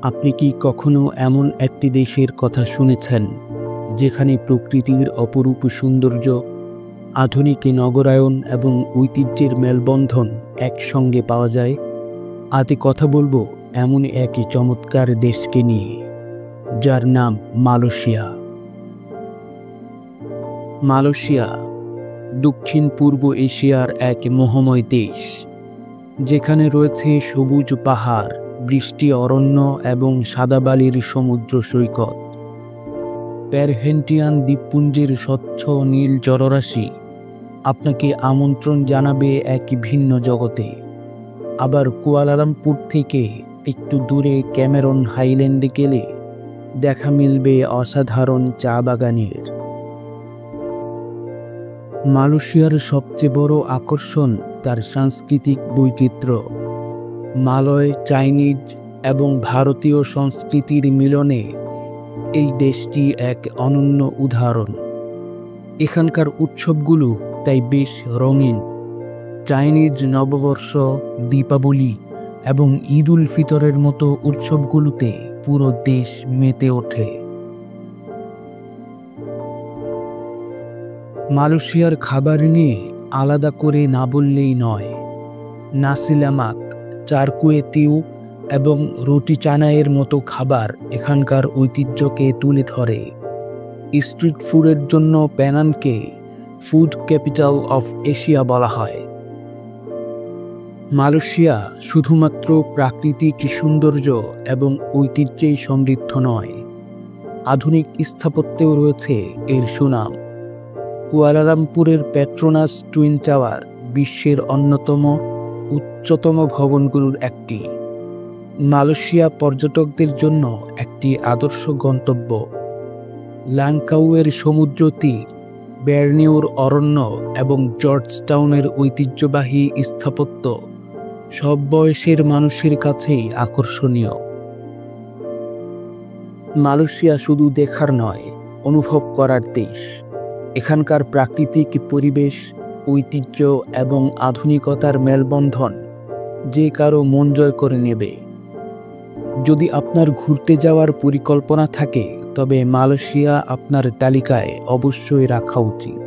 আপনি কি কখনো এমন একটি দেশের কথা শুনেছেন যেখানে প্রকৃতির অপরূপ সৌন্দর্য, আধুনিক নগরায়ন এবং ঐতিহ্যের মেলবন্ধন একসঙ্গে পাওয়া যায়? আজ কথা বলবো এমন একই চমৎকার দেশকে নিয়ে, যার নাম মালয়েশিয়া। মালয়েশিয়া দক্ষিণ পূর্ব এশিয়ার এক মোহময় দেশ, যেখানে রয়েছে সবুজ পাহাড়, বৃষ্টি অরণ্য এবং সাদা বালির সমুদ্র সৈকত। পেরহেন্টিয়ান দ্বীপপুঞ্জের স্বচ্ছ নীল জলরাশি আপনাকে আমন্ত্রণ জানাবে এক ভিন্ন জগতে। আবার কুয়ালালামপুর থেকে একটু দূরে ক্যামেরন হাইল্যান্ডে গেলে দেখা মিলবে অসাধারণ চা বাগানের। মালয়েশিয়ার সবচেয়ে বড় আকর্ষণ তার সাংস্কৃতিক বৈচিত্র্য। মালয়, চাইনিজ এবং ভারতীয় সংস্কৃতির মিলনে এই দেশটি এক অনন্য উদাহরণ। এখানকার উৎসবগুলো তাই বেশ রঙিন। চাইনিজ নববর্ষ, দীপাবলি এবং ঈদ উল ফিতরের মতো উৎসবগুলোতে পুরো দেশ মেতে ওঠে। মালয়েশিয়ার খাবার নিয়ে আলাদা করে না বললেই নয়। নাসি লেমাক, চারকুয়েতিউ এবং রুটি চানাইয়ের মতো খাবার এখানকার ঐতিহ্যকে তুলে ধরে। স্ট্রিট ফুডের জন্য পেনাংকে ফুড ক্যাপিটাল অফ এশিয়া বলা হয়। মালয়েশিয়া শুধুমাত্র প্রাকৃতিক সৌন্দর্য এবং ঐতিহ্যেই সমৃদ্ধ নয়, আধুনিক স্থাপত্যেও রয়েছে এর সুনাম। কুয়ালালামপুরের পেট্রোনাস টুইন টাওয়ার বিশ্বের অন্যতম উচ্চতম ভবনগুলোর একটি। মালয়েশিয়া পর্যটকদের জন্য একটি আদর্শ গন্তব্য। ল্যাংকাউয়ের সমুদ্র তীর, বর্নিওর অরণ্য এবং জর্জটাউনের ঐতিহ্যবাহী স্থাপত্য সব বয়সের মানুষের কাছেই আকর্ষণীয়। মালয়েশিয়া শুধু দেখার নয়, অনুভব করার দেশ। এখানকার প্রাকৃতিক পরিবেশ, ঐতিহ্য এবং আধুনিকতার মেলবন্ধন যে কারো মন জয় করে নেবে। যদি আপনার ঘুরতে যাওয়ার পরিকল্পনা থাকে, তবে মালয়েশিয়া আপনার তালিকায় অবশ্যই রাখা উচিত।